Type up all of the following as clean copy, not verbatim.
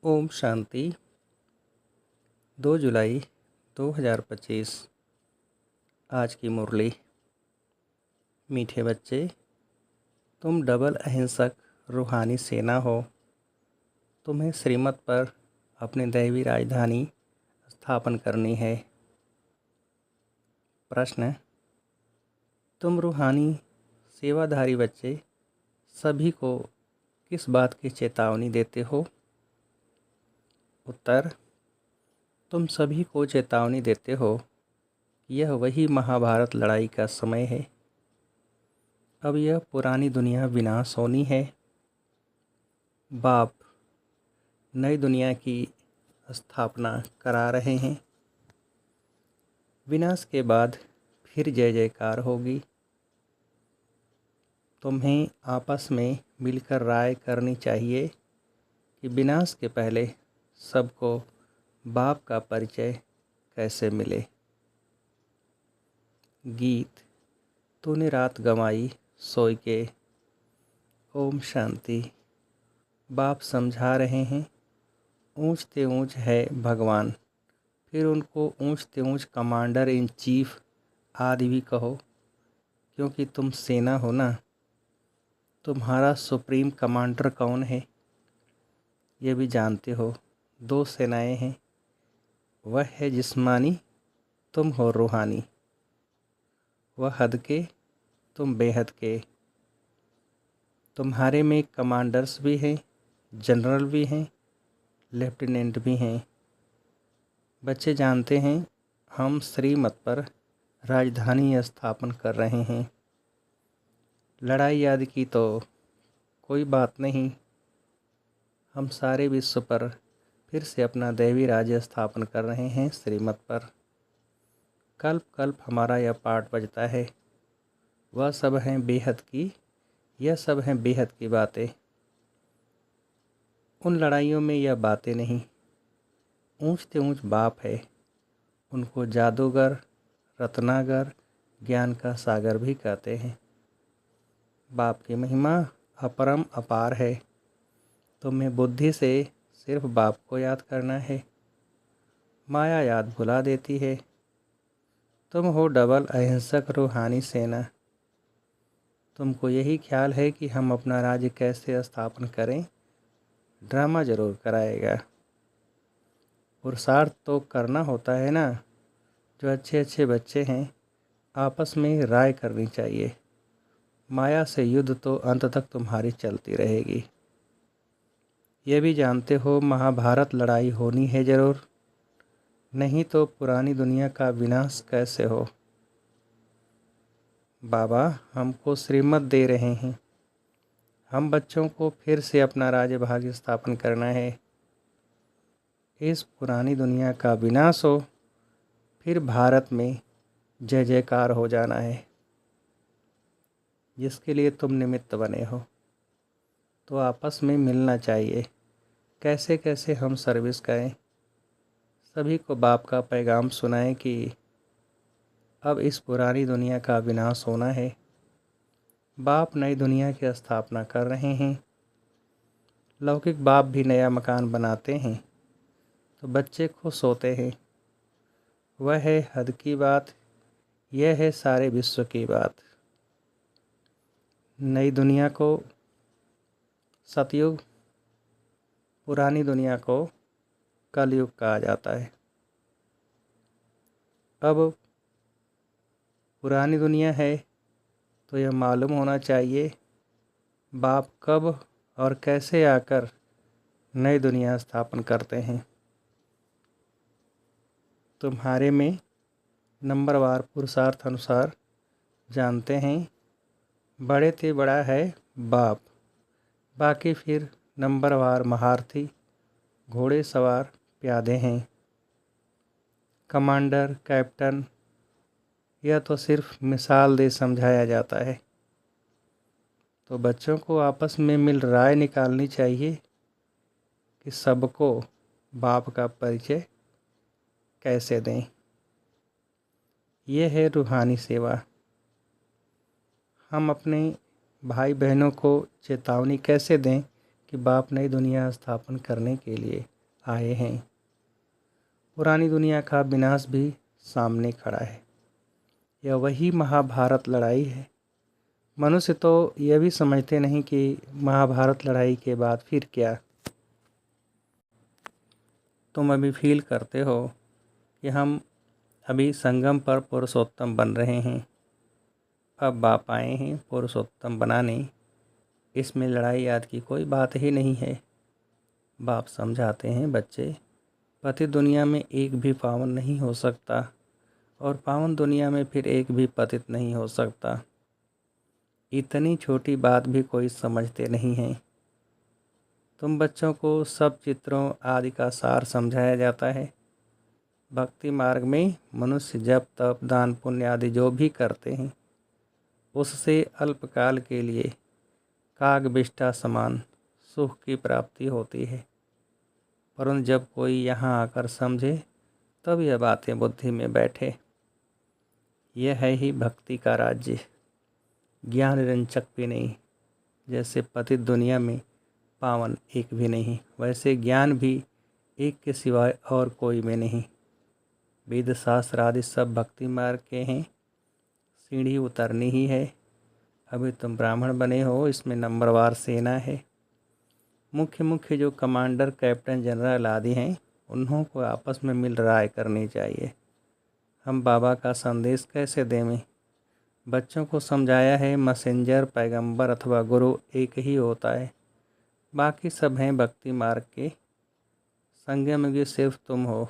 ओम शांति। 2 जुलाई 2025। आज की मुरली। मीठे बच्चे, तुम डबल अहिंसक रूहानी सेना हो। तुम्हें श्रीमत पर अपनी दैवी राजधानी स्थापन करनी है। प्रश्न: तुम रूहानी सेवाधारी बच्चे सभी को किस बात की चेतावनी देते हो? उत्तर: तुम सभी को चेतावनी देते हो कि यह वही महाभारत लड़ाई का समय है। अब यह पुरानी दुनिया विनाश होनी है। बाप नई दुनिया की स्थापना करा रहे हैं। विनाश के बाद फिर जय जयकार होगी। तुम्हें आपस में मिलकर राय करनी चाहिए कि विनाश के पहले सबको बाप का परिचय कैसे मिले। गीत: तूने रात गंवाई सोई के। ओम शांति। बाप समझा रहे हैं, ऊंच ते ऊंच है भगवान, फिर उनको ऊंच ते ऊंच कमांडर इन चीफ आदि भी कहो, क्योंकि तुम सेना हो ना। तुम्हारा सुप्रीम कमांडर कौन है ये भी जानते हो। 2 सेनाएं हैं, वह है जिस्मानी, तुम हो रूहानी। वह हद के, तुम बेहद के। तुम्हारे में कमांडर्स भी हैं, जनरल भी हैं, लेफ्टिनेंट भी हैं। बच्चे जानते हैं हम श्रीमत पर राजधानी स्थापन कर रहे हैं। लड़ाई आदि की तो कोई बात नहीं। हम सारे विश्व पर फिर से अपना दैवी राज्य स्थापन कर रहे हैं श्रीमत पर। कल्प कल्प हमारा यह पाठ बजता है। वह सब हैं बेहद की, यह सब हैं बेहद की बातें। उन लड़ाइयों में यह बातें नहीं। ऊंच ते ऊंच बाप है, उनको जादूगर, रत्नागर, ज्ञान का सागर भी कहते हैं। बाप की महिमा अपरम अपार है। तुम्हें बुद्धि से सिर्फ बाप को याद करना है। माया याद भुला देती है। तुम हो डबल अहिंसक रूहानी सेना। तुमको यही ख्याल है कि हम अपना राज्य कैसे स्थापन करें। ड्रामा ज़रूर कराएगा। पुरुषार्थ तो करना होता है ना। जो अच्छे अच्छे बच्चे हैं, आपस में राय करनी चाहिए। माया से युद्ध तो अंत तक तुम्हारी चलती रहेगी। ये भी जानते हो महाभारत लड़ाई होनी है ज़रूर, नहीं तो पुरानी दुनिया का विनाश कैसे हो। बाबा हमको श्रीमत दे रहे हैं। हम बच्चों को फिर से अपना राज्य भाग्य स्थापन करना है। इस पुरानी दुनिया का विनाश हो, फिर भारत में जय जयकार हो जाना है, जिसके लिए तुम निमित्त बने हो। तो आपस में मिलना चाहिए। कैसे कैसे हम सर्विस करें। सभी को बाप का पैगाम सुनाएं कि अब इस पुरानी दुनिया का विनाश होना है। बाप नई दुनिया की स्थापना कर रहे हैं। लौकिक बाप भी नया मकान बनाते हैं तो बच्चे खुश होते हैं। वह है हद की बात, यह है सारे विश्व की बात। नई दुनिया को सतयुग, पुरानी दुनिया को कलयुग कहा जाता है। अब पुरानी दुनिया है तो यह मालूम होना चाहिए बाप कब और कैसे आकर नई दुनिया स्थापन करते हैं। तुम्हारे में नंबरवार पुरुषार्थ अनुसार जानते हैं, बड़े ते बड़ा है बाप। बाकी फिर नंबरवार महारथी, घोड़े सवार, प्यादे हैं। कमांडर, कैप्टन, यह तो सिर्फ मिसाल दे समझाया जाता है। तो बच्चों को आपस में मिल राय निकालनी चाहिए कि सबको बाप का परिचय कैसे दें। यह है रूहानी सेवा। हम अपने भाई बहनों को चेतावनी कैसे दें कि बाप नई दुनिया स्थापन करने के लिए आए हैं। पुरानी दुनिया का विनाश भी सामने खड़ा है। यह वही महाभारत लड़ाई है। मनुष्य तो यह भी समझते नहीं कि महाभारत लड़ाई के बाद फिर क्या। तुम अभी फील करते हो कि हम अभी संगम पर पुरुषोत्तम बन रहे हैं। अब बाप आए हैं पुरुषोत्तम बनाने। इसमें लड़ाई आदि की कोई बात ही नहीं है। बाप समझाते हैं, बच्चे, पतित दुनिया में एक भी पावन नहीं हो सकता और पावन दुनिया में फिर एक भी पतित नहीं हो सकता। इतनी छोटी बात भी कोई समझते नहीं है। तुम बच्चों को सब चित्रों आदि का सार समझाया जाता है। भक्ति मार्ग में मनुष्य जप तप दान पुण्य आदि जो भी करते हैं उससे अल्पकाल के लिए कागविष्ठा समान सुख की प्राप्ति होती है। परंतु जब कोई यहाँ आकर समझे तब यह बातें बुद्धि में बैठे। यह है ही भक्ति का राज्य। ज्ञान रंचक भी नहीं। जैसे पतित दुनिया में पावन एक भी नहीं, वैसे ज्ञान भी एक के सिवाय और कोई में नहीं। वेद शास्त्र आदि सब भक्ति मार्ग के हैं। सीढ़ी उतरनी ही है। अभी तुम ब्राह्मण बने हो, इसमें नंबरवार सेना है। मुख्य मुख्य जो कमांडर कैप्टन जनरल आदि हैं उन्हों को आपस में मिल राय करनी चाहिए। हम बाबा का संदेश कैसे दें? बच्चों को समझाया है मैसेंजर पैगंबर अथवा गुरु एक ही होता है, बाकी सब हैं भक्ति मार्ग के। संगम में सिर्फ तुम हो।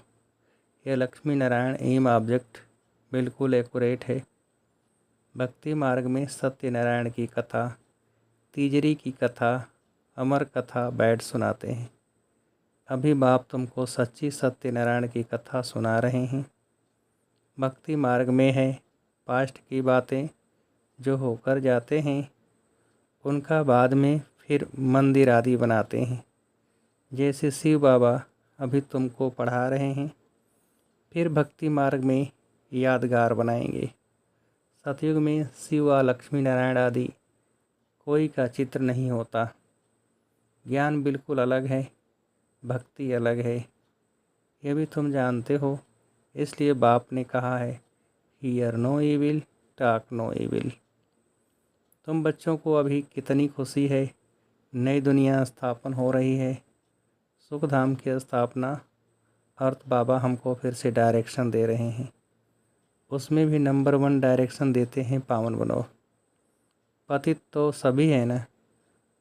यह लक्ष्मी नारायण एम ऑब्जेक्ट बिल्कुल एक्यूरेट है। भक्ति मार्ग में सत्यनारायण की कथा, तीजरी की कथा, अमर कथा बैठ सुनाते हैं। अभी बाप तुमको सच्ची सत्यनारायण की कथा सुना रहे हैं। भक्ति मार्ग में है पास्ट की बातें जो होकर जाते हैं उनका बाद में फिर मंदिर आदि बनाते हैं। जैसे शिव बाबा अभी तुमको पढ़ा रहे हैं, फिर भक्ति मार्ग में यादगार बनाएंगे। सतयुग में शिव व लक्ष्मी नारायण आदि कोई का चित्र नहीं होता। ज्ञान बिल्कुल अलग है, भक्ति अलग है। यह भी तुम जानते हो। इसलिए बाप ने कहा है, hear no evil, talk no evil. तुम बच्चों को अभी कितनी खुशी है। नई दुनिया स्थापन हो रही है, सुखधाम की स्थापना। अर्थ बाबा हमको फिर से डायरेक्शन दे रहे हैं। उसमें भी नंबर 1 डायरेक्शन देते हैं, पावन बनो। पतित तो सभी है ना,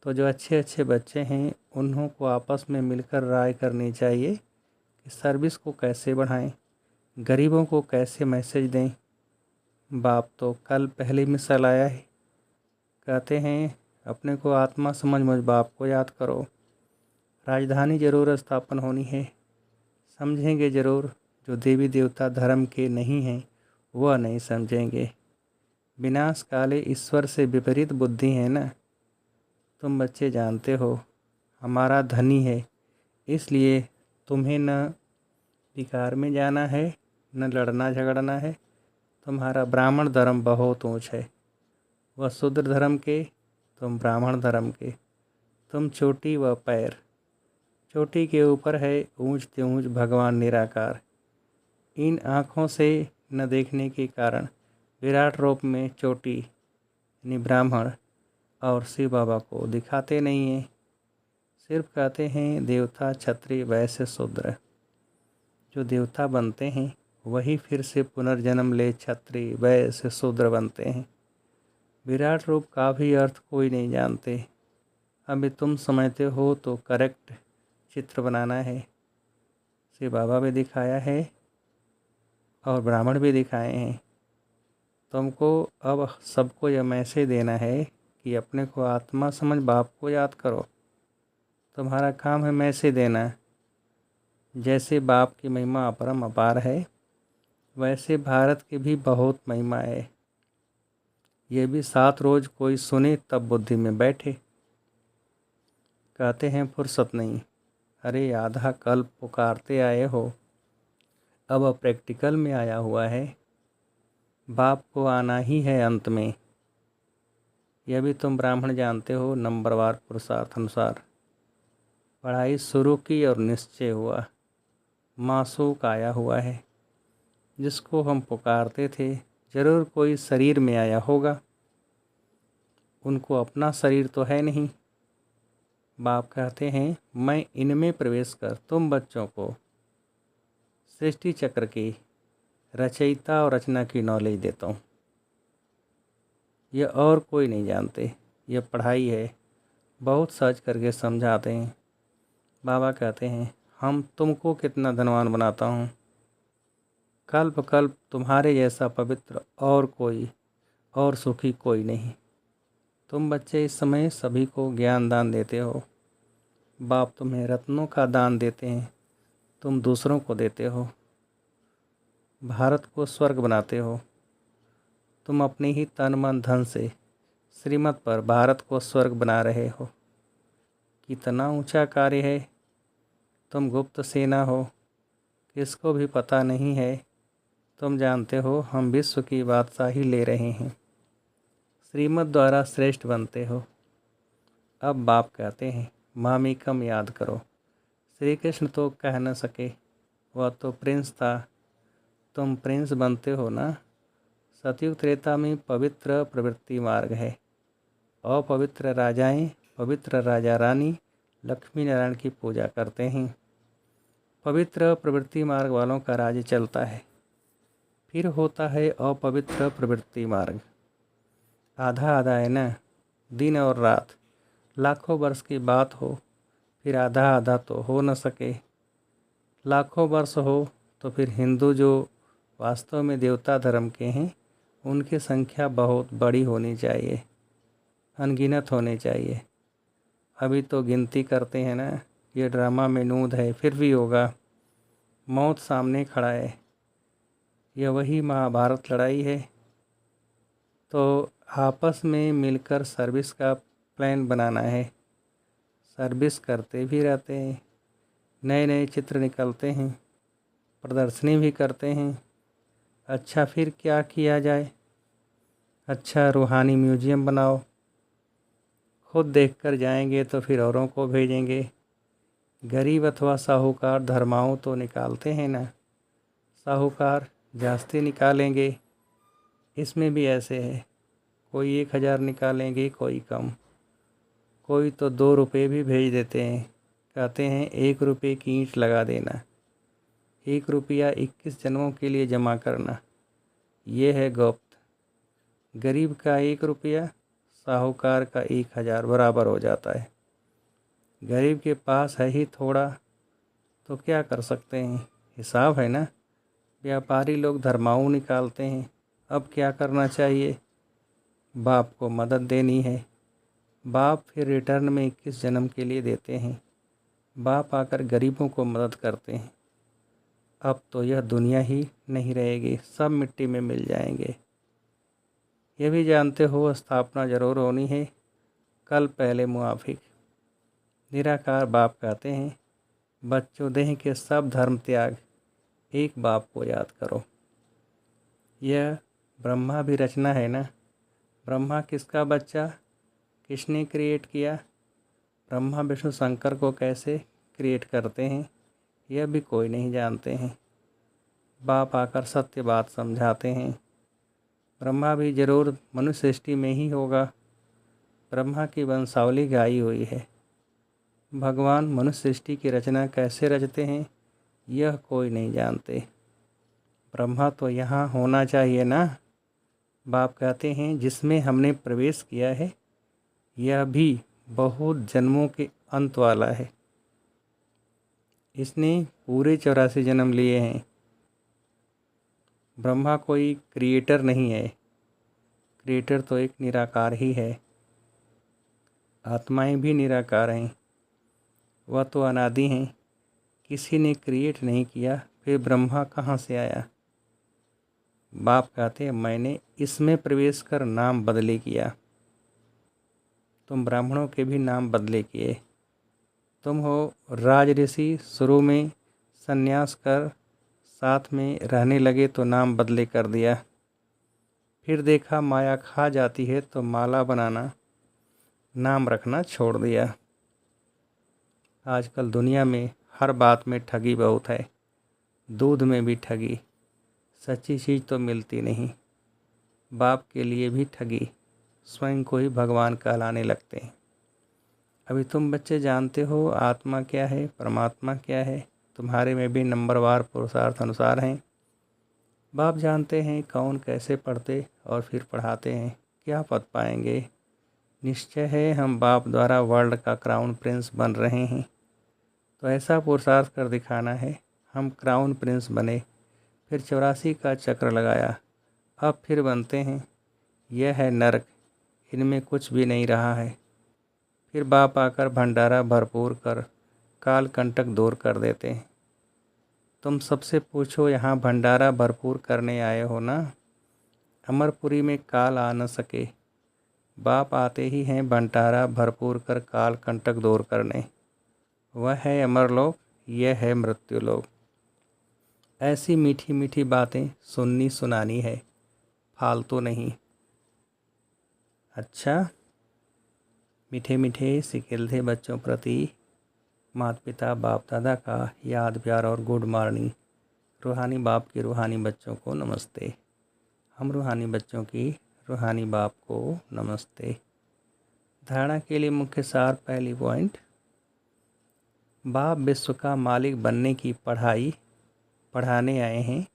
तो जो अच्छे अच्छे बच्चे हैं उन्हों को आपस में मिलकर राय करनी चाहिए कि सर्विस को कैसे बढ़ाएं, गरीबों को कैसे मैसेज दें। बाप तो कल पहली मिसाल आया है। कहते हैं अपने को आत्मा समझ मुझ बाप को याद करो। राजधानी जरूर स्थापन होनी है। समझेंगे ज़रूर। जो देवी देवता धर्म के नहीं हैं वह नहीं समझेंगे। विनाश काले ईश्वर से विपरीत बुद्धि है ना। तुम बच्चे जानते हो हमारा धनी है, इसलिए तुम्हें न विकार में जाना है न लड़ना झगड़ना है। तुम्हारा ब्राह्मण धर्म बहुत ऊंच है, वह शूद्र धर्म के, तुम ब्राह्मण धर्म के। तुम चोटी व पैर। चोटी के ऊपर है ऊंच ते ऊंच भगवान निराकार। इन आँखों से न देखने के कारण विराट रूप में चोटी यानी ब्राह्मण और शिव बाबा को दिखाते नहीं हैं। सिर्फ कहते हैं देवता क्षत्रिय वैश्य शूद्र। जो देवता बनते हैं वही फिर से पुनर्जन्म ले क्षत्रिय वैश्य शूद्र बनते हैं। विराट रूप का भी अर्थ कोई नहीं जानते। अभी तुम समझते हो तो करेक्ट चित्र बनाना है। शिव बाबा भी दिखाया है और ब्राह्मण भी दिखाए हैं। तुमको अब सबको यह मैसेज देना है कि अपने को आत्मा समझ बाप को याद करो। तुम्हारा काम है मैसेज देना। जैसे बाप की महिमा अपरम अपार है, वैसे भारत की भी बहुत महिमा है। ये भी 7 रोज कोई सुने तब बुद्धि में बैठे। कहते हैं फुर्सत नहीं। अरे आधा कल्प पुकारते आए हो, अब प्रैक्टिकल में आया हुआ है। बाप को आना ही है अंत में। यह भी तुम ब्राह्मण जानते हो नंबरवार पुरुषार्थ अनुसार। पढ़ाई शुरू की और निश्चय हुआ, मासूक आया हुआ है। जिसको हम पुकारते थे ज़रूर कोई शरीर में आया होगा। उनको अपना शरीर तो है नहीं। बाप कहते हैं मैं इनमें प्रवेश कर तुम बच्चों को सृष्टि चक्र की रचयिता और रचना की नॉलेज देता हूँ। यह और कोई नहीं जानते। यह पढ़ाई है। बहुत सर्च करके समझाते हैं। बाबा कहते हैं हम तुमको कितना धनवान बनाता हूँ। कल्प कल्प तुम्हारे जैसा पवित्र और कोई और सुखी कोई नहीं। तुम बच्चे इस समय सभी को ज्ञान दान देते हो। बाप तुम्हें रत्नों का दान देते हैं, तुम दूसरों को देते हो। भारत को स्वर्ग बनाते हो। तुम अपने ही तन मन धन से श्रीमत पर भारत को स्वर्ग बना रहे हो। कितना ऊंचा कार्य है। तुम गुप्त सेना हो, किसको भी पता नहीं है। तुम जानते हो हम विश्व की बादशाही ले रहे हैं। श्रीमत द्वारा श्रेष्ठ बनते हो। अब बाप कहते हैं मामिकम याद करो। श्री कृष्ण तो कह न सके, वह तो प्रिंस था। तुम प्रिंस बनते हो ना। सतयुग त्रेता में पवित्र प्रवृत्ति मार्ग है। अपवित्र राजाएं, पवित्र राजा रानी लक्ष्मी नारायण की पूजा करते हैं। पवित्र प्रवृत्ति मार्ग वालों का राज्य चलता है। फिर होता है अपवित्र प्रवृत्ति मार्ग। आधा आधा है ना। दिन और रात, लाखों वर्ष की बात हो फिर आधा आधा तो हो न सके। लाखों वर्ष हो तो फिर हिंदू जो वास्तव में देवता धर्म के हैं उनकी संख्या बहुत बड़ी होनी चाहिए, अनगिनत होने चाहिए। अभी तो गिनती करते हैं ना। ये ड्रामा में नूद है, फिर भी होगा। मौत सामने खड़ा है। यह वही महाभारत लड़ाई है। तो आपस में मिलकर सर्विस का प्लान बनाना है। सर्विस करते भी रहते हैं। नए नए चित्र निकलते हैं, प्रदर्शनी भी करते हैं। अच्छा फिर क्या किया जाए। अच्छा रूहानी म्यूजियम बनाओ। खुद देखकर जाएंगे तो फिर औरों को भेजेंगे। गरीब अथवा साहूकार धर्माओं तो निकालते हैं ना। साहूकार जास्ती निकालेंगे। इसमें भी ऐसे है, कोई 1,000 निकालेंगे, कोई कम। कोई तो 2 रुपये भी भेज देते हैं। कहते हैं 1 रुपये की ईंट लगा देना। 1 रुपया 21 जन्मों के लिए जमा करना। ये है गुप्त। गरीब का 1 रुपया साहूकार का 1,000 बराबर हो जाता है। गरीब के पास है ही थोड़ा तो क्या कर सकते हैं। हिसाब है ना। व्यापारी लोग धर्माऊ निकालते हैं। अब क्या करना चाहिए। बाप को मदद देनी है। बाप फिर रिटर्न में 21 जन्म के लिए देते हैं। बाप आकर गरीबों को मदद करते हैं। अब तो यह दुनिया ही नहीं रहेगी, सब मिट्टी में मिल जाएंगे। ये भी जानते हो स्थापना जरूर होनी है। कल पहले मुआफिक निराकार बाप कहते हैं बच्चों देह के सब धर्म त्याग, एक बाप को याद करो। यह ब्रह्मा भी रचना है ना। ब्रह्मा किसका बच्चा, किसने क्रिएट किया। ब्रह्मा विष्णु शंकर को कैसे क्रिएट करते हैं यह भी कोई नहीं जानते हैं। बाप आकर सत्य बात समझाते हैं। ब्रह्मा भी जरूर मनुष्य सृष्टि में ही होगा। ब्रह्मा की वंशावली गाई हुई है। भगवान मनुष्य सृष्टि की रचना कैसे रचते हैं यह कोई नहीं जानते। ब्रह्मा तो यहाँ होना चाहिए ना। बाप कहते हैं जिसमें हमने प्रवेश किया है यह भी बहुत जन्मों के अंत वाला है। इसने पूरे 84 जन्म लिए हैं। ब्रह्मा कोई क्रिएटर नहीं है। क्रिएटर तो एक निराकार ही है। आत्माएं भी निराकार हैं। वह तो अनादि हैं। किसी ने क्रिएट नहीं किया, फिर ब्रह्मा कहाँ से आया। बाप कहते हैं मैंने इसमें प्रवेश कर नाम बदले किया। तुम ब्राह्मणों के भी नाम बदले किए। तुम हो राज ऋषि, शुरू में संन्यास कर साथ में रहने लगे तो नाम बदले कर दिया। फिर देखा माया खा जाती है तो माला बनाना, नाम रखना छोड़ दिया। आजकल दुनिया में हर बात में ठगी बहुत है। दूध में भी ठगी, सच्ची चीज़ तो मिलती नहीं। बाप के लिए भी ठगी, स्वयं को ही भगवान कहलाने लगते हैं। अभी तुम बच्चे जानते हो आत्मा क्या है, परमात्मा क्या है? तुम्हारे में भी नंबरवार पुरुषार्थ अनुसार हैं। बाप जानते हैं कौन कैसे पढ़ते और फिर पढ़ाते हैं, क्या पद पाएंगे। निश्चय है हम बाप द्वारा वर्ल्ड का क्राउन प्रिंस बन रहे हैं, तो ऐसा पुरुषार्थ कर दिखाना है। हम क्राउन प्रिंस बने, फिर 84 का चक्र लगाया, अब फिर बनते हैं। यह है नरक, इनमें कुछ भी नहीं रहा है। फिर बाप आकर भंडारा भरपूर कर काल कंटक दूर कर देते हैं। तुम सबसे पूछो यहाँ भंडारा भरपूर करने आए हो ना? अमरपुरी में काल आ न सके, बाप आते ही हैं भंडारा भरपूर कर काल कंटक दूर करने। वह है अमरलोक, यह है मृत्युलोक। ऐसी मीठी मीठी बातें सुननी सुनानी है, फालतू नहीं। अच्छा, मीठे मीठे सिकिलधे बच्चों प्रति माता पिता बाप दादा का याद प्यार और गुड मॉर्निंग। रूहानी बाप के रूहानी बच्चों को नमस्ते। हम रूहानी बच्चों की रूहानी बाप को नमस्ते। धारणा के लिए मुख्य सार, पहली पॉइंट, बाप विश्व का मालिक बनने की पढ़ाई पढ़ाने आए हैं,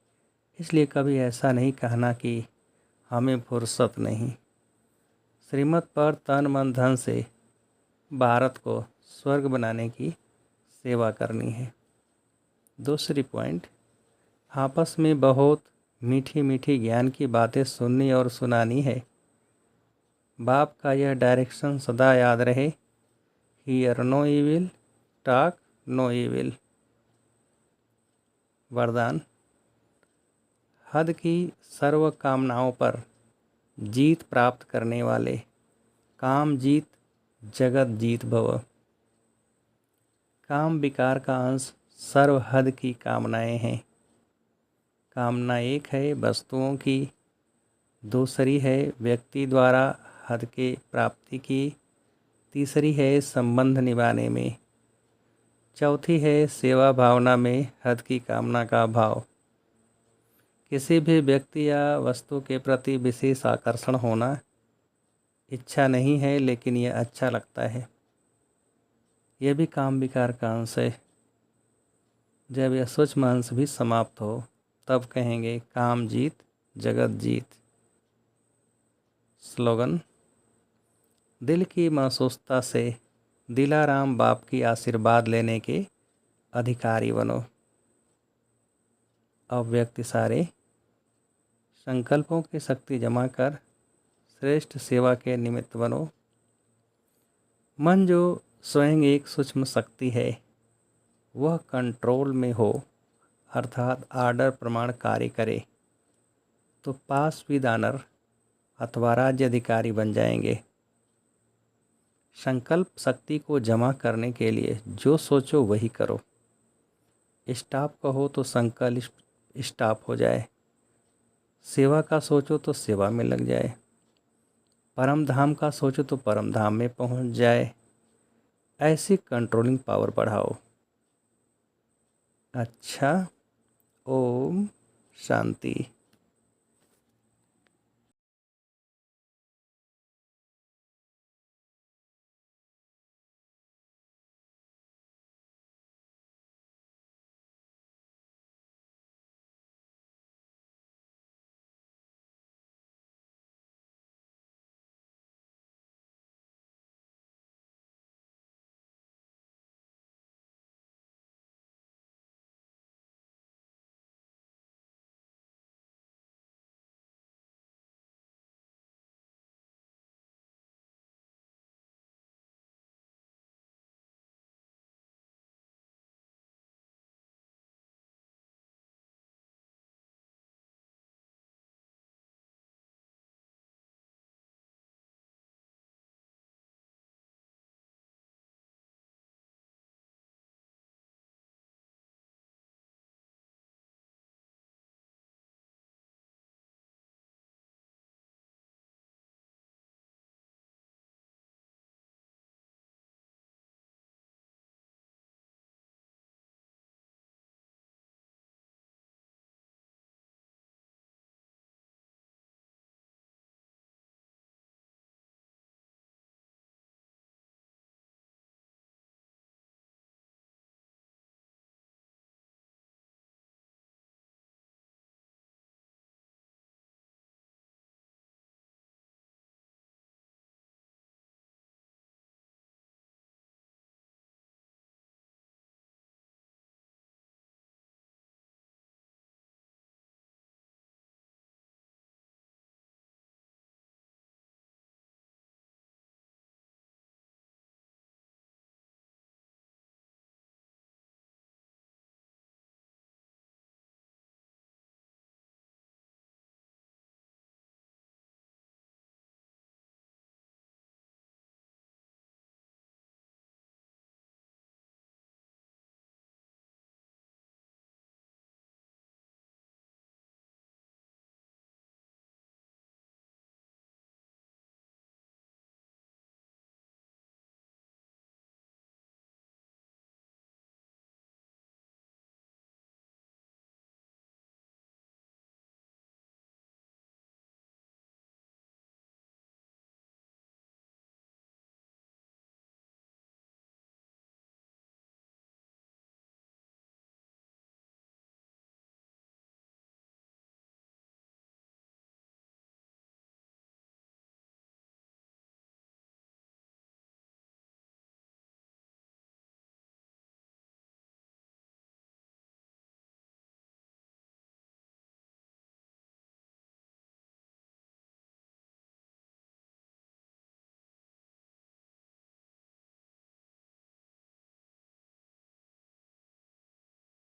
इसलिए कभी ऐसा नहीं कहना कि हमें फुर्सत नहीं। श्रीमत पर तन मन धन से भारत को स्वर्ग बनाने की सेवा करनी है। दूसरी पॉइंट, आपस में बहुत मीठी मीठी ज्ञान की बातें सुननी और सुनानी है। बाप का यह डायरेक्शन सदा याद रहे, hear no evil, talk no evil. वरदान, हद की सर्व कामनाओं पर जीत प्राप्त करने वाले काम जीत जगत जीत भव। काम विकार का अंश सर्व हद की कामनाएं हैं। कामना एक है वस्तुओं की, दूसरी है व्यक्ति द्वारा हद के प्राप्ति की, तीसरी है संबंध निभाने में, चौथी है सेवा भावना में हद की कामना का भाव। किसी भी व्यक्ति या वस्तु के प्रति विशेष आकर्षण होना इच्छा नहीं है, लेकिन यह अच्छा लगता है, यह भी काम विकार का अंश है। जब यह सूक्ष्म अंश भी समाप्त हो तब कहेंगे काम जीत जगत जीत। स्लोगन, दिल की महसूसता से दिलाराम बाप की आशीर्वाद लेने के अधिकारी बनो। अव्यक्त इशारे, संकल्पों की शक्ति जमा कर श्रेष्ठ सेवा के निमित्त बनो। मन जो स्वयं एक सूक्ष्म शक्ति है, वह कंट्रोल में हो, अर्थात आर्डर प्रमाण कार्य करे, तो पास विदानर अथवा राज्य अधिकारी बन जाएंगे। संकल्प शक्ति को जमा करने के लिए जो सोचो वही करो। स्टॉप कहो तो संकल्प स्टॉप हो जाए, सेवा का सोचो तो सेवा में लग जाए, परम धाम का सोचो तो परम धाम में पहुंच जाए। ऐसी कंट्रोलिंग पावर बढ़ाओ। अच्छा, ओम शांति।